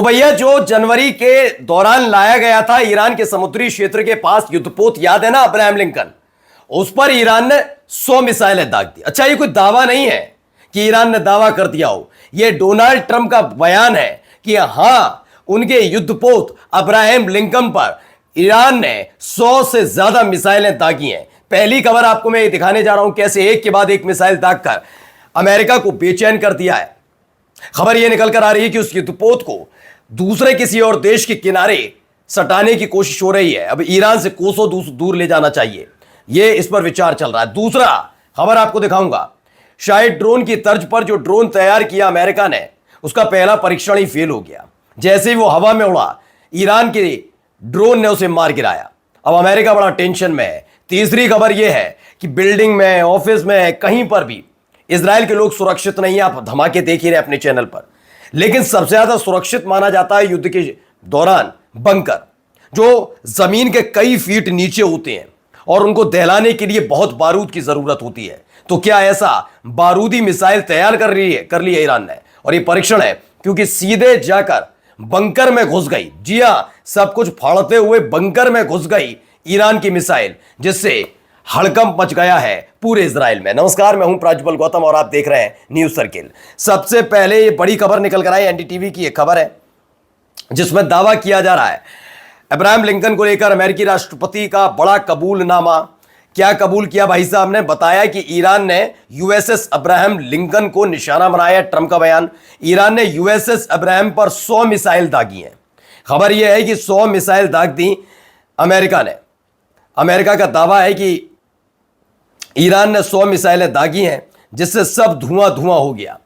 तो भैया जो जनवरी के दौरान लाया गया था ईरान के समुद्री क्षेत्र के पास युद्धपोत, याद है ना, अब्राहम लिंकन, उस पर ईरान ने 100 मिसाइलें दाग दी। अच्छा, ये कोई दावा नहीं है कि ईरान ने दावा कर दिया हो, ये डोनाल्ड ट्रंप का बयान है कि हां, उनके युद्धपोत अब्राहम लिंकन पर ईरान ने 100 से ज्यादा मिसाइलें दागी हैं। पहली खबर आपको मैं दिखाने जा रहा हूं, कैसे एक के बाद एक मिसाइल दागकर अमेरिका को बेचैन कर दिया है। खबर यह निकल कर आ रही है कि उस युद्धपोत को दूसरे किसी और देश के किनारे सटाने की कोशिश हो रही है। अब ईरान से कोसों दूर ले जाना चाहिए, यह इस पर विचार चल रहा है। दूसरा खबर आपको दिखाऊंगा, शायद ड्रोन की तर्ज पर जो ड्रोन तैयार किया अमेरिका ने, उसका पहला परीक्षण ही फेल हो गया। जैसे ही वो हवा में उड़ा, ईरान के ड्रोन ने उसे मार गिराया। अब अमेरिका बड़ा टेंशन में है। तीसरी खबर यह है कि बिल्डिंग में, ऑफिस में, कहीं पर भी इजराइल के लोग सुरक्षित नहीं है। आप धमाके देख ही रहे अपने चैनल पर, लेकिन सबसे ज्यादा सुरक्षित माना जाता है युद्ध के दौरान बंकर, जो जमीन के कई फीट नीचे होते हैं और उनको दहलाने के लिए बहुत बारूद की जरूरत होती है। तो क्या ऐसा बारूदी मिसाइल तैयार कर ली है ईरान ने? और ये परीक्षण है क्योंकि सीधे जाकर बंकर में घुस गई। जी हां, सब कुछ फाड़ते हुए बंकर में घुस गई ईरान की मिसाइल, जिससे हड़कंप मच गया है पूरे इजराइल में। नमस्कार, मैं हूं प्राज्वल गौतम और आप देख रहे हैं न्यूज सर्किल। सबसे पहले ये बड़ी खबर निकल कर आई, एनडीटीवी की एक खबर है जिसमें दावा किया जा रहा है अब्राहम लिंकन को लेकर अमेरिकी राष्ट्रपति का बड़ा कबूलनामा। क्या कबूल किया भाई साहब ने? बताया कि ईरान ने यूएसएस अब्राहम लिंकन को निशाना बनाया। ट्रंप का बयान, ईरान ने यूएसएस अब्राहम पर 100 मिसाइल दागी हैं। खबर यह है कि 100 मिसाइल दाग दी अमेरिका ने। अमेरिका का दावा है कि ईरान ने 100 मिसाइलें दागी हैं, जिससे सब धुआं धुआं हो गया।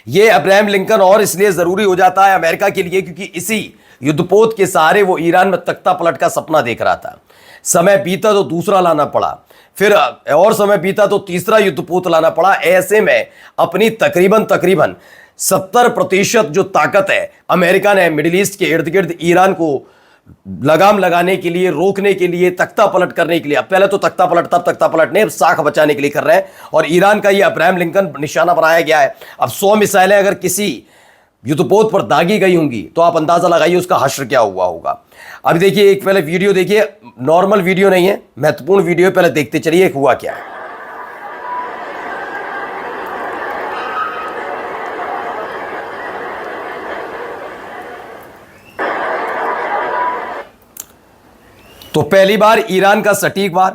यह अब्राहम लिंकन और इसलिए जरूरी हो जाता है अमेरिका के लिए क्योंकि इसी युद्धपोत के सहारे वो ईरान में तख्ता पलट का सपना देख रहा था। समय बीता तो दूसरा लाना पड़ा, फिर और समय बीता तो तीसरा युद्धपोत लाना पड़ा। ऐसे में अपनी तकरीबन 70% जो ताकत है अमेरिका ने मिडिल ईस्ट के इर्द गिर्द ईरान को लगाम लगाने के लिए, रोकने के लिए, तख्ता पलट करने के लिए, अब पहले तो तख्ता पलट, तब तख्ता पलट नहीं, साख बचाने के लिए कर रहे हैं। और ईरान का ये अब्राहम लिंकन निशाना बनाया गया है। अब 100 मिसाइलें अगर किसी युद्धपोत पर दागी गई होंगी तो आप अंदाजा लगाइए उसका हश्र क्या हुआ होगा। अब देखिए, एक पहले वीडियो देखिए, नॉर्मल वीडियो नहीं है, महत्वपूर्ण वीडियो, पहले देखते चलिए हुआ क्या है। तो पहली बार ईरान का सटीक वार,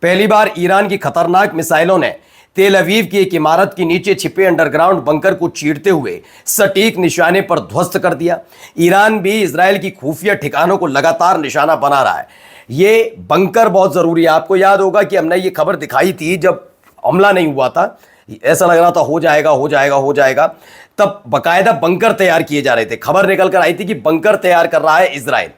पहली बार ईरान की खतरनाक मिसाइलों ने तेल अवीव की एक इमारत के नीचे छिपे अंडरग्राउंड बंकर को चीरते हुए सटीक निशाने पर ध्वस्त कर दिया। ईरान भी इजराइल की खुफिया ठिकानों को लगातार निशाना बना रहा है। ये बंकर बहुत जरूरी है। आपको याद होगा कि हमने ये खबर दिखाई थी जब हमला नहीं हुआ था, ऐसा लग रहा था हो जाएगा हो जाएगा हो जाएगा, तब बकायदा बंकर तैयार किए जा रहे थे। खबर निकल कर आई थी कि बंकर तैयार कर रहा है इजराइल,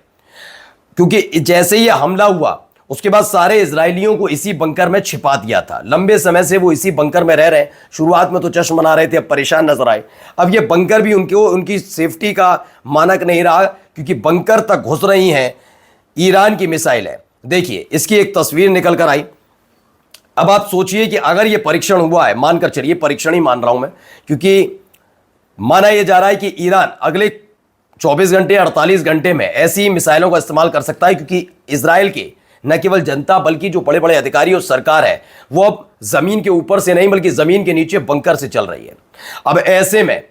क्योंकि जैसे ही हमला हुआ उसके बाद सारे इजरायलियों को इसी बंकर में छिपा दिया था। लंबे समय से वो इसी बंकर में रह रहे हैं। शुरुआत में तो जश्न मना रहे थे, अब परेशान नजर आए। अब ये बंकर भी उनकी सेफ्टी का मानक नहीं रहा, क्योंकि बंकर तक घुस रही हैं ईरान की मिसाइलें। देखिए, इसकी एक तस्वीर निकल कर आई। अब आप सोचिए कि अगर ये परीक्षण हुआ है, मानकर चलिए, परीक्षण ही मान रहा हूं मैं, क्योंकि माना यह जा रहा है कि ईरान अगले 24 घंटे 48 घंटे में ऐसी मिसाइलों का इस्तेमाल कर सकता है, क्योंकि इजराइल के न केवल जनता बल्कि जो बड़े बड़े अधिकारी और सरकार है वो अब जमीन के ऊपर से नहीं बल्कि जमीन के नीचे बंकर से चल रही है। अब ऐसे में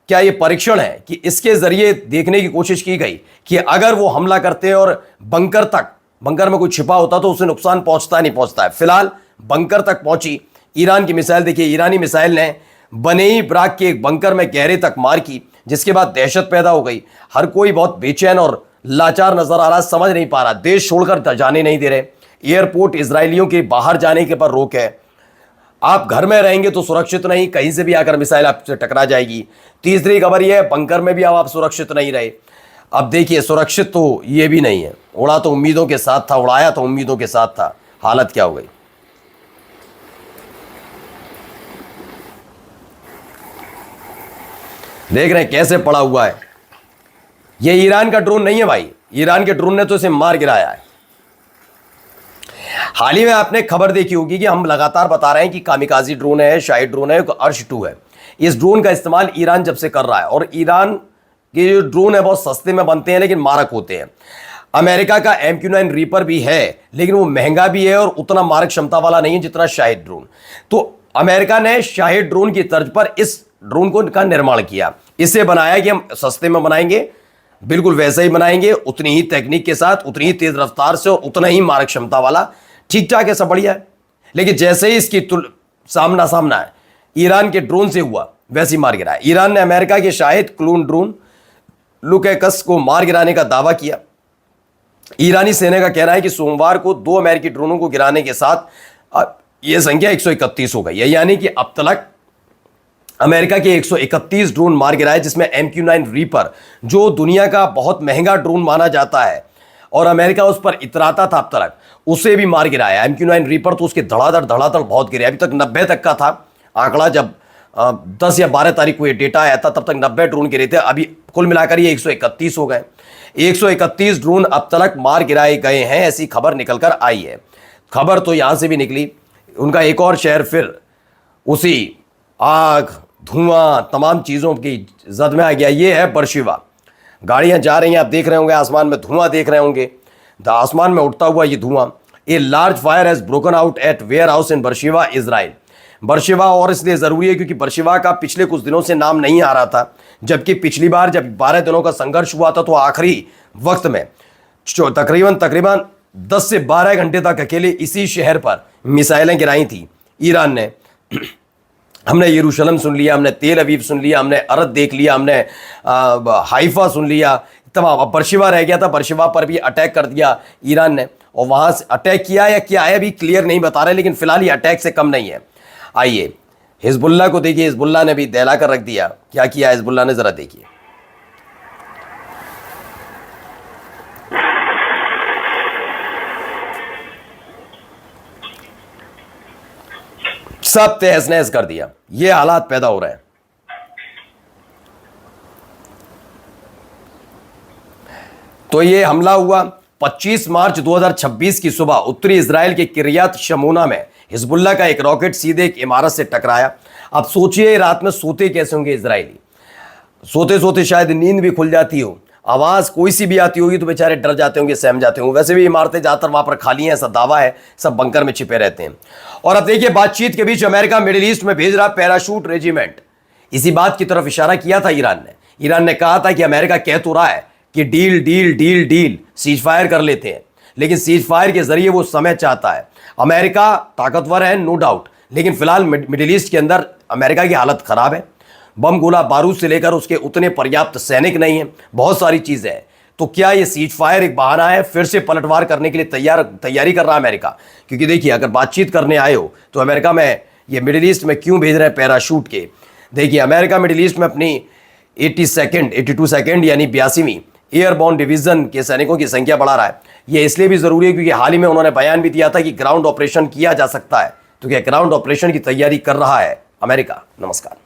क्या ये परीक्षण है कि इसके जरिए देखने की कोशिश की गई कि अगर वो हमला करते और बंकर में कोई छिपा होता तो उसे नुकसान पहुंचता नहीं पहुंचता है। फिलहाल बंकर तक पहुंची ईरान की मिसाइल। देखिए, ईरानी मिसाइल ने बनेई ब्राक के एक बंकर में गहरे तक मार की, जिसके बाद दहशत पैदा हो गई। हर कोई बहुत बेचैन और लाचार नजर आ रहा, समझ नहीं पा रहा, देश छोड़कर जाने नहीं दे रहे। एयरपोर्ट इजरायलियों के बाहर जाने के पर रोक है। आप घर में रहेंगे तो सुरक्षित नहीं, कहीं से भी आकर मिसाइल आपसे टकरा जाएगी। तीसरी खबर यह है, बंकर में भी आप सुरक्षित नहीं रहे। अब देखिए, सुरक्षित तो ये भी नहीं है। उड़ा तो उम्मीदों के साथ था, उड़ाया तो उम्मीदों के साथ था, हालत क्या हो गई। देख रहे हैं कैसे पड़ा हुआ है। ये ईरान का ड्रोन नहीं है भाई, ईरान के ड्रोन ने तो इसे मार गिराया है। हाल ही में आपने खबर देखी होगी कि हम लगातार बता रहे हैं कि कामिकाजी ड्रोन है, शाहिद ड्रोन है, अर्श 2 है। इस ड्रोन का इस्तेमाल ईरान जब से कर रहा है और ईरान कि जो ड्रोन है बहुत सस्ते में बनते हैं लेकिन मारक होते हैं। अमेरिका का MQ-9 रीपर भी है लेकिन वो महंगा भी है और उतना मारक क्षमता वाला नहीं है जितना शाहिद ड्रोन। तो अमेरिका ने शाहिद ड्रोन की तर्ज पर इस ड्रोन को का निर्माण किया। इसे बनाया कि हम सस्ते में बनाएंगे, बिल्कुल वैसा ही बनाएंगे, उतनी ही टेक्निक के साथ, उतनी ही तेज रफ्तार से और उतना ही मारक क्षमता वाला। ठीक ठाक है, सब बढ़िया है। लेकिन जैसे ही इसकी सामना सामना है ईरान के ड्रोन से हुआ, वैसे ही मार गिराया। ईरान ने अमेरिका के शाहिद क्लून ड्रोन लुकेकस को मार गिराने का दावा किया। ईरानी सेना का कहना है कि सोमवार को 2 अमेरिकी ड्रोनों को गिराने के साथ यह संख्या 131 हो गई है। यानी कि अब तक अमेरिका के 131 ड्रोन मार गिराए, जिसमें MQ-9 रीपर जो दुनिया का बहुत महंगा ड्रोन माना जाता है और अमेरिका उस पर इतराता था अब तक, उसे भी मार गिराया। MQ-9 रीपर तो उसके धड़ाधड़ बहुत गिरे। अभी तक 90 तक का था आंकड़ा, जब 10 या 12 तारीख को ये डेटा आया था तब तक 90 ड्रोन गिरे थे। अभी कुल मिलाकर ये 131 हो गए। 131 ड्रोन अब तक मार गिराए गए हैं, ऐसी खबर निकलकर आई है। खबर तो यहां से भी निकली, उनका एक और शहर फिर उसी आग धुआं तमाम चीज़ों की जद में आ गया। ये है बर्शिवा। गाड़ियां जा रही हैं, आप देख रहे होंगे, आसमान में धुआं देख रहे होंगे, आसमान में उठता हुआ ये धुआं। A large fire has broken out at warehouse in Beersheba, Israel. Beersheba और इसलिए ज़रूरी है क्योंकि बर्शिवा का पिछले कुछ दिनों से नाम नहीं आ रहा था, जबकि पिछली बार जब 12 दिनों का संघर्ष हुआ था तो आखिरी वक्त में तकरीबन 10 से 12 घंटे तक अकेले इसी शहर पर मिसाइलें गिराई थी ईरान ने। हमने यरूशलेम सुन लिया, हमने तेल अवीव सुन लिया, हमने अरद देख लिया, हमने हाइफा सुन लिया, तमाम। अब बर्शिवा रह गया था, बर्शिवा पर भी अटैक कर दिया ईरान ने, और वहाँ से अटैक किया या क्या है अभी क्लियर नहीं बता रहे, लेकिन फिलहाल ये अटैक से कम नहीं है। आइए हिजबुल्लाह को देखिए, हिजबुल्लाह ने भी दहला कर रख दिया। क्या किया हिजबुल्लाह ने, ज़रा देखिए। सब तहस नहस कर दिया। ये हालात पैदा हो रहे हैं। तो ये हमला हुआ 25 मार्च 2026 की सुबह उत्तरी इजराइल के किरियात शमूना में हिजबुल्लाह का एक रॉकेट सीधे एक इमारत से टकराया। अब सोचिए रात में सोते कैसे होंगे इजरायली। सोते सोते शायद नींद भी खुल जाती हो, आवाज कोई सी भी आती होगी तो बेचारे डर जाते होंगे, सहम जाते होंगे। वैसे भी इमारतें ज्यादातर वहां पर खाली हैं, ऐसा दावा है, सब बंकर में छिपे रहते हैं। और अब देखिए बातचीत के बीच अमेरिका मिडिल ईस्ट में भेज रहा पैराशूट रेजिमेंट। इसी बात की तरफ इशारा किया था ईरान ने। ईरान ने कहा था कि अमेरिका कह तो रहा है कि deal deal deal deal, cease fire कर लेते हैं, लेकिन सीज फायर के जरिए वो समय चाहता है। अमेरिका ताकतवर है नो डाउट, लेकिन फिलहाल मिडिल ईस्ट के अंदर अमेरिका की हालत खराब है। बम गोला बारूद से लेकर उसके उतने पर्याप्त सैनिक नहीं है, बहुत सारी चीजें हैं। तो क्या ये सीज फायर एक बहाना है, फिर से पलटवार करने के लिए तैयारी कर रहा है अमेरिका? क्योंकि देखिए अगर बातचीत करने आए हो तो अमेरिका में ये मिडिल ईस्ट में क्यों भेज रहे हैं पैराशूट के? देखिए अमेरिका मिडिल ईस्ट में अपनी 82 सेकेंड यानी 82वीं एयरबॉर्न डिवीजन के सैनिकों की संख्या बढ़ा रहा है। ये इसलिए भी जरूरी है क्योंकि हाल ही में उन्होंने बयान भी दिया था कि ग्राउंड ऑपरेशन किया जा सकता है। तो क्या ग्राउंड ऑपरेशन की तैयारी कर रहा है अमेरिका? नमस्कार।